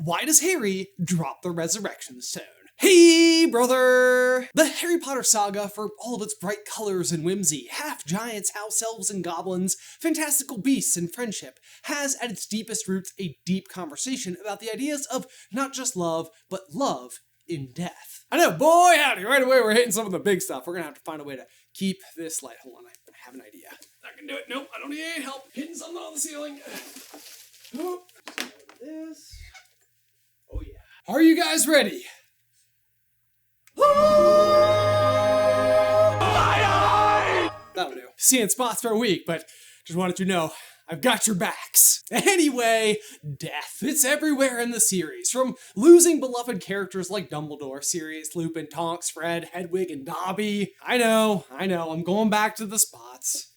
why does Harry drop the resurrection stone? Hey, brother! The Harry Potter saga, for all of its bright colors and whimsy, half-giants, house-elves and goblins, fantastical beasts and friendship, has at its deepest roots a deep conversation about the ideas of not just love, but love in death. I know, boy howdy, right away we're hitting some of the big stuff. We're gonna have to find a way to keep this light. Hold on, I have an idea. I can do it. Nope, I don't need any help. Hitting something on the ceiling. Oh, this. Oh yeah. Are you guys ready? That'll do. Seeing spots for a week, but just wanted you to know, I've got your backs. Anyway, death. It's everywhere in the series. From losing beloved characters like Dumbledore, Sirius, Lupin, Tonks, Fred, Hedwig, and Dobby. I know, I'm going back to the spots.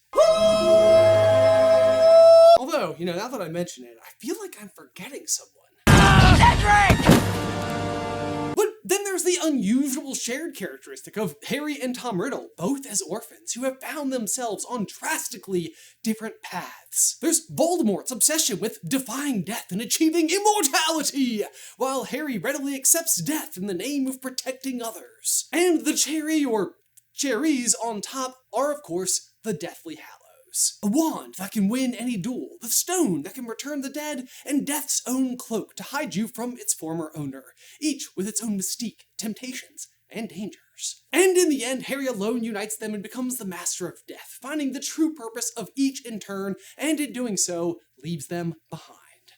Although, now that I mention it, I feel like I'm forgetting someone. Cedric! But then there's the unusual shared characteristic of Harry and Tom Riddle, both as orphans, who have found themselves on drastically different paths. There's Voldemort's obsession with defying death and achieving immortality, while Harry readily accepts death in the name of protecting others. And the cherry, or cherries, on top are, of course, the Deathly Hallows. A wand that can win any duel, the stone that can return the dead, and death's own cloak to hide you from its former owner, each with its own mystique, temptations, and dangers. And in the end, Harry alone unites them and becomes the master of death, finding the true purpose of each in turn, and in doing so, leaves them behind.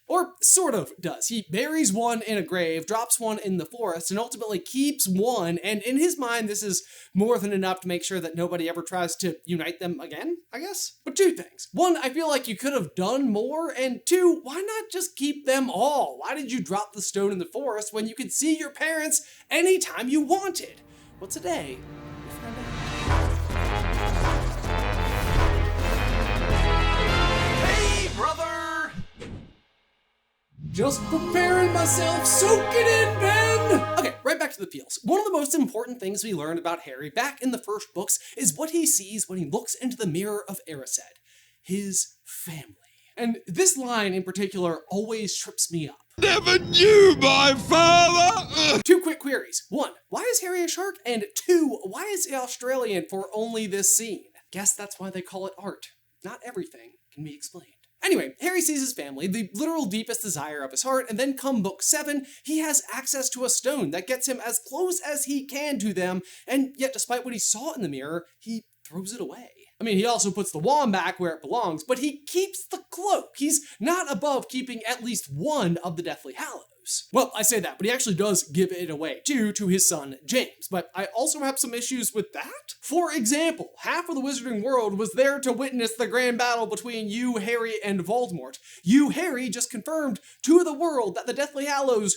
Or sort of does. He buries one in a grave, drops one in the forest, and ultimately keeps one, and in his mind this is more than enough to make sure that nobody ever tries to unite them again, I guess? But two things. One, I feel like you could have done more, and two, why not just keep them all? Why did you drop the stone in the forest when you could see your parents anytime you wanted? Well, today, we'll find out. Just preparing myself, soak it in, Ben! Okay, right back to the peels. One of the most important things we learned about Harry back in the first books is what he sees when he looks into the mirror of Erised. His family. And this line in particular always trips me up. Never knew my father! Two quick queries. One, why is Harry a shark? And two, why is he Australian for only this scene? Guess that's why they call it art. Not everything can be explained. Anyway, Harry sees his family, the literal deepest desire of his heart, and then come book 7, he has access to a stone that gets him as close as he can to them, and yet despite what he saw in the mirror, he throws it away. I mean, he also puts the wand back where it belongs, but he keeps the cloak. He's not above keeping at least one of the Deathly Hallows. Well, I say that, but he actually does give it away to his son, James. But I also have some issues with that. For example, half of the wizarding world was there to witness the grand battle between you, Harry, and Voldemort. You, Harry, just confirmed to the world that the Deathly Hallows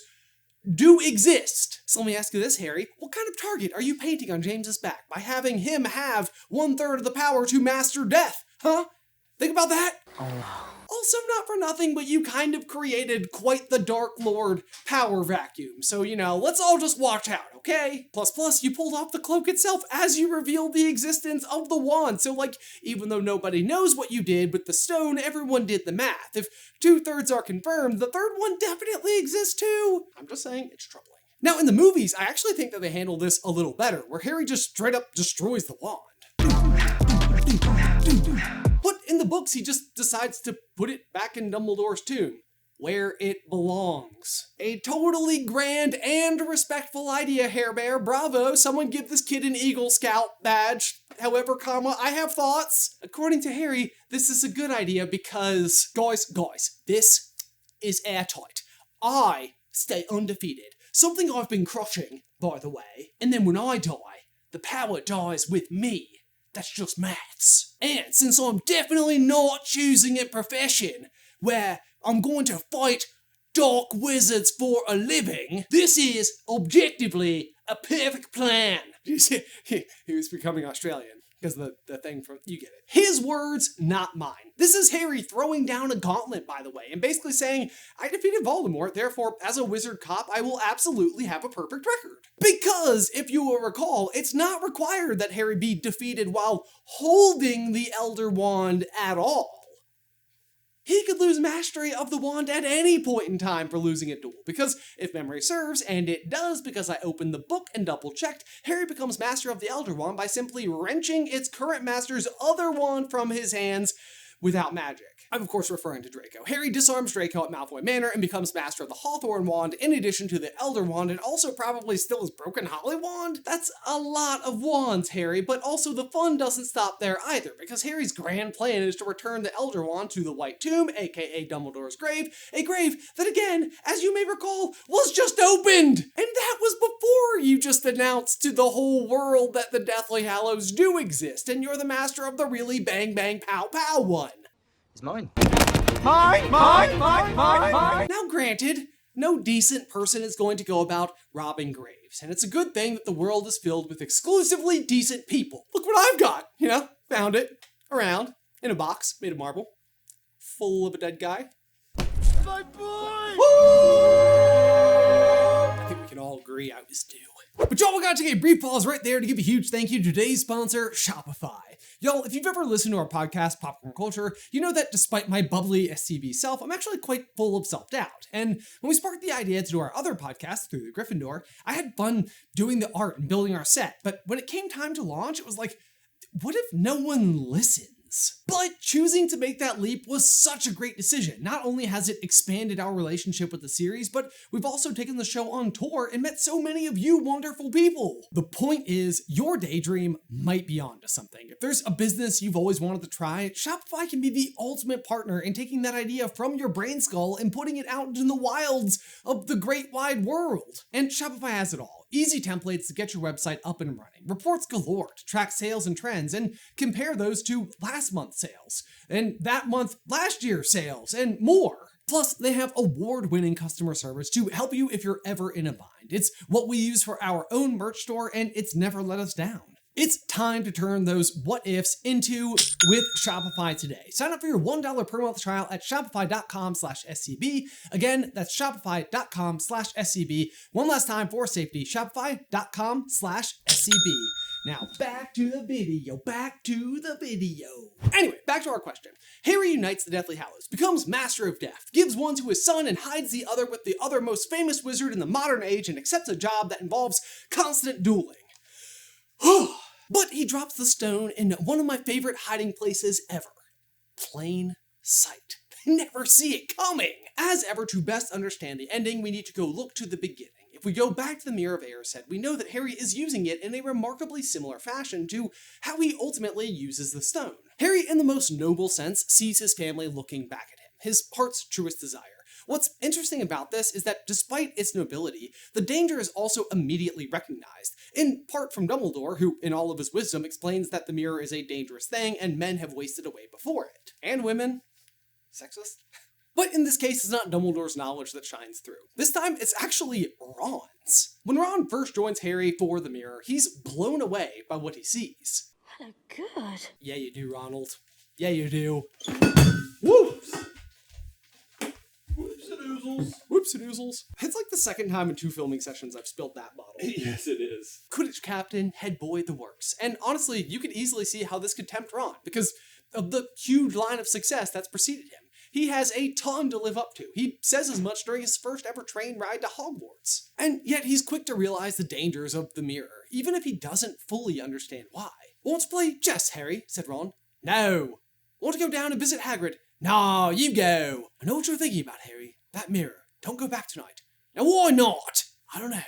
do exist. So let me ask you this, Harry. What kind of target are you painting on James's back by having him have 1/3 of the power to master death? Huh? Think about that. Oh. Also, not for nothing, but you kind of created quite the Dark Lord power vacuum. So, let's all just watch out, okay? Plus, you pulled off the cloak itself as you revealed the existence of the wand. So, even though nobody knows what you did with the stone, everyone did the math. If 2/3 are confirmed, the third one definitely exists too. I'm just saying, it's troubling. Now, in the movies, I actually think that they handle this a little better, where Harry just straight up destroys the wand. But in the books, he just decides to put it back in Dumbledore's tomb, where it belongs. A totally grand and respectful idea, Hair Bear. Bravo, someone give this kid an Eagle Scout badge. However, I have thoughts. According to Harry, this is a good idea because, guys, this is airtight. I stay undefeated. Something I've been crushing, by the way. And then when I die, the power dies with me. That's just maths. And since I'm definitely not choosing a profession where I'm going to fight dark wizards for a living, this is objectively a perfect plan. He was becoming Australian because the thing from, you get it. His words, not mine. This is Harry throwing down a gauntlet, by the way, and basically saying, I defeated Voldemort, therefore, as a wizard cop, I will absolutely have a perfect record. Because, if you will recall, it's not required that Harry be defeated while holding the Elder Wand at all. he could lose mastery of the wand at any point in time for losing a duel, because if memory serves, and it does because I opened the book and double-checked, Harry becomes master of the Elder Wand by simply wrenching its current master's other wand from his hands without magic. I'm of course referring to Draco. Harry disarms Draco at Malfoy Manor and becomes master of the Hawthorn Wand in addition to the Elder Wand and also probably still his Broken Holly Wand? That's a lot of wands, Harry, but also the fun doesn't stop there either, because Harry's grand plan is to return the Elder Wand to the White Tomb, aka Dumbledore's grave, a grave that again, as you may recall, was just opened! And that was before you just announced to the whole world that the Deathly Hallows do exist, and you're the master of the really bang bang pow pow one. It's mine. Mine! Now granted, no decent person is going to go about robbing graves, and it's a good thing that the world is filled with exclusively decent people. Look what I've got, found it, around, in a box, made of marble, full of a dead guy. My boy! I think we can all agree I was due. But y'all, we gotta take a brief pause right there to give a huge thank you to today's sponsor, Shopify. Y'all, if you've ever listened to our podcast, Popcorn Culture, you know that despite my bubbly SCB self, I'm actually quite full of self-doubt. And when we sparked the idea to do our other podcast, Through the Griffin Door, I had fun doing the art and building our set. But when it came time to launch, it was like, what if no one listens? But choosing to make that leap was such a great decision. Not only has it expanded our relationship with the series, but we've also taken the show on tour and met so many of you wonderful people. The point is, your daydream might be onto something. If there's a business you've always wanted to try, Shopify can be the ultimate partner in taking that idea from your brain skull and putting it out into the wilds of the great wide world. And Shopify has it all. Easy templates to get your website up and running, reports galore to track sales and trends and compare those to last month's sales, and that month last year's sales, and more. Plus, they have award-winning customer service to help you if you're ever in a bind. It's what we use for our own merch store, and it's never let us down. It's time to turn those what-ifs into with Shopify today. Sign up for your $1 per month trial at shopify.com/SCB. Again, that's shopify.com/SCB. One last time for safety, shopify.com/SCB. Now back to the video, Anyway, back to our question. Harry unites the Deathly Hallows, becomes Master of Death, gives one to his son and hides the other with the other most famous wizard in the modern age and accepts a job that involves constant dueling. But he drops the stone in one of my favorite hiding places ever. Plain sight. Never see it coming! As ever, to best understand the ending, we need to go look to the beginning. If we go back to the Mirror of Erised, we know that Harry is using it in a remarkably similar fashion to how he ultimately uses the stone. Harry, in the most noble sense, sees his family looking back at him, his heart's truest desire. What's interesting about this is that despite its nobility, the danger is also immediately recognized, in part from Dumbledore, who in all of his wisdom explains that the mirror is a dangerous thing and men have wasted away before it. And women. Sexist? But in this case, it's not Dumbledore's knowledge that shines through. This time, it's actually Ron's. When Ron first joins Harry for the mirror, he's blown away by what he sees. What a good. Yeah, you do, Ronald. Yeah, you do. Whoops! Whoopsie-doozles. It's like the second time in 2 filming sessions I've spilled that bottle. Yes, it is. Quidditch captain, head boy, the works. And honestly, you could easily see how this could tempt Ron, because of the huge line of success that's preceded him. He has a ton to live up to. He says as much during his first ever train ride to Hogwarts. And yet he's quick to realize the dangers of the mirror, even if he doesn't fully understand why. Want to play chess, Harry? Said Ron. No. Want to go down and visit Hagrid? No, you go. I know what you're thinking about, Harry. That mirror. Don't go back tonight. Now why not? I don't know.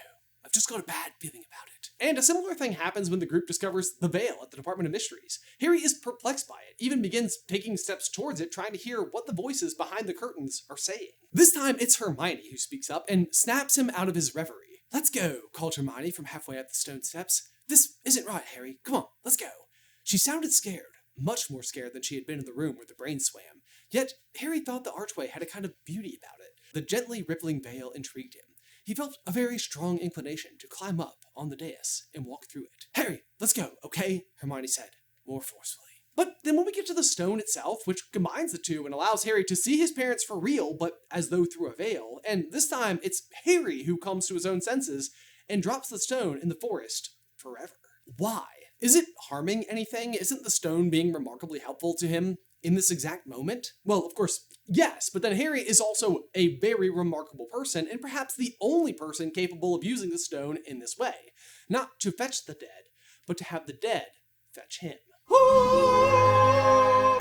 I've just got a bad feeling about it. And a similar thing happens when the group discovers the veil at the Department of Mysteries. Harry is perplexed by it, even begins taking steps towards it, trying to hear what the voices behind the curtains are saying. This time, it's Hermione who speaks up and snaps him out of his reverie. Let's go, called Hermione from halfway up the stone steps. This isn't right, Harry. Come on, let's go. She sounded scared, much more scared than she had been in the room where the brain swam. Yet, Harry thought the archway had a kind of beauty about it. The gently rippling veil intrigued him. He felt a very strong inclination to climb up on the dais and walk through it. Harry, let's go, okay? Hermione said, more forcefully. But then when we get to the stone itself, which combines the two and allows Harry to see his parents for real, but as though through a veil, and this time it's Harry who comes to his own senses and drops the stone in the forest forever. Why? Is it harming anything? Isn't the stone being remarkably helpful to him in this exact moment? Well, of course, Yes, but then Harry is also a very remarkable person, and perhaps the only person capable of using the stone in this way. Not to fetch the dead, but to have the dead fetch him.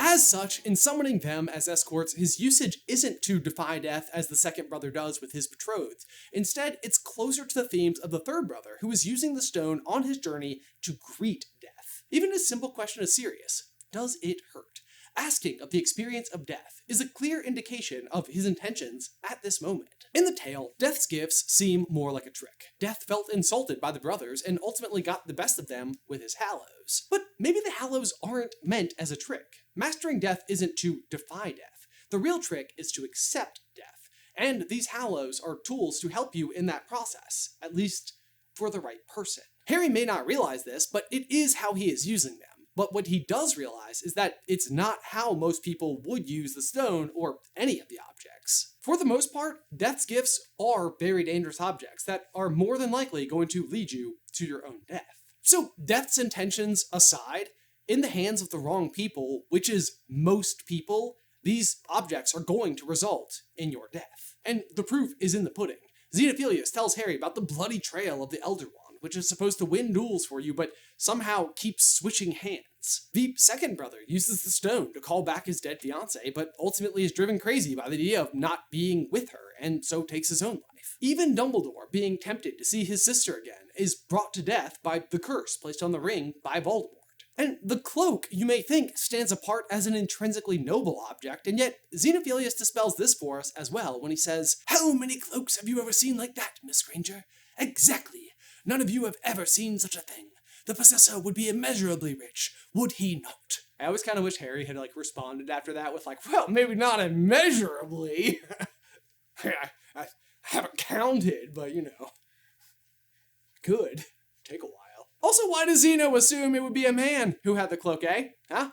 As such, in summoning them as escorts, his usage isn't to defy death as the second brother does with his betrothed. Instead, it's closer to the themes of the third brother, who is using the stone on his journey to greet death. Even his simple question is serious. Does it hurt? Asking of the experience of death is a clear indication of his intentions at this moment. In the tale, Death's gifts seem more like a trick. Death felt insulted by the brothers and ultimately got the best of them with his Hallows. But maybe the Hallows aren't meant as a trick. Mastering death isn't to defy death. The real trick is to accept death. And these Hallows are tools to help you in that process, at least for the right person. Harry may not realize this, but it is how he is using them. But what he does realize is that it's not how most people would use the stone or any of the objects. For the most part, Death's gifts are very dangerous objects that are more than likely going to lead you to your own death. So Death's intentions aside, in the hands of the wrong people, which is most people, these objects are going to result in your death. And the proof is in the pudding. Xenophilius tells Harry about the bloody trail of the Elder Wand, which is supposed to win duels for you, but somehow keeps switching hands. The second brother uses the stone to call back his dead fiancée, but ultimately is driven crazy by the idea of not being with her, and so takes his own life. Even Dumbledore, being tempted to see his sister again, is brought to death by the curse placed on the ring by Voldemort. And the cloak, you may think, stands apart as an intrinsically noble object, and yet Xenophilius dispels this for us as well when he says, "How many cloaks have you ever seen like that, Miss Granger? Exactly. None of you have ever seen such a thing. The possessor would be immeasurably rich, would he not?" I always kind of wish Harry had responded after that with well, maybe not immeasurably. I haven't counted, but could take a while. Also, why does Zeno assume it would be a man who had the cloak, eh? Huh?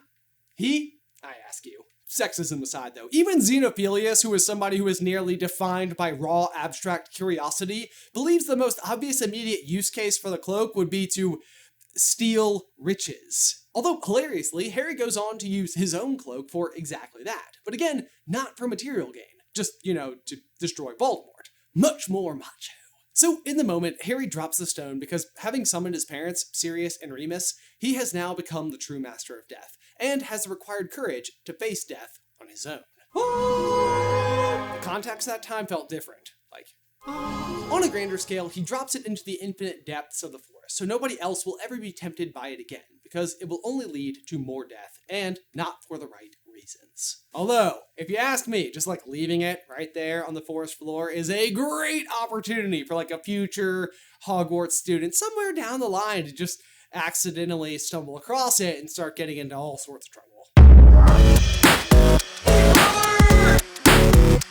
He? I ask you. Sexism aside, though, even Xenophilius, who is somebody who is nearly defined by raw abstract curiosity, believes the most obvious immediate use case for the cloak would be to steal riches. Although, hilariously, Harry goes on to use his own cloak for exactly that. But again, not for material gain. Just, to destroy Voldemort. Much more macho. So, in the moment, Harry drops the stone because, having summoned his parents, Sirius and Remus, he has now become the true master of death, and has the required courage to face death on his own. The context that time felt different. On a grander scale, he drops it into the infinite depths of the forest, so nobody else will ever be tempted by it again, because it will only lead to more death, and not for the right reasons. Although, if you ask me, just leaving it right there on the forest floor is a great opportunity for a future Hogwarts student somewhere down the line to just accidentally stumble across it and start getting into all sorts of trouble.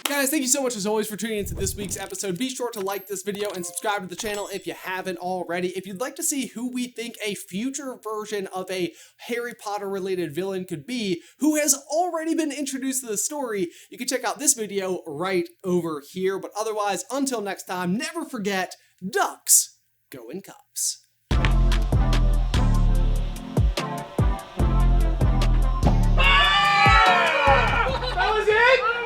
Guys, thank you so much as always for tuning into this week's episode. Be sure to like this video and subscribe to the channel if you haven't already. If you'd like to see who we think a future version of a Harry Potter related villain could be, who has already been introduced to the story, you can check out this video right over here. But otherwise, until next time, never forget, ducks go in cups.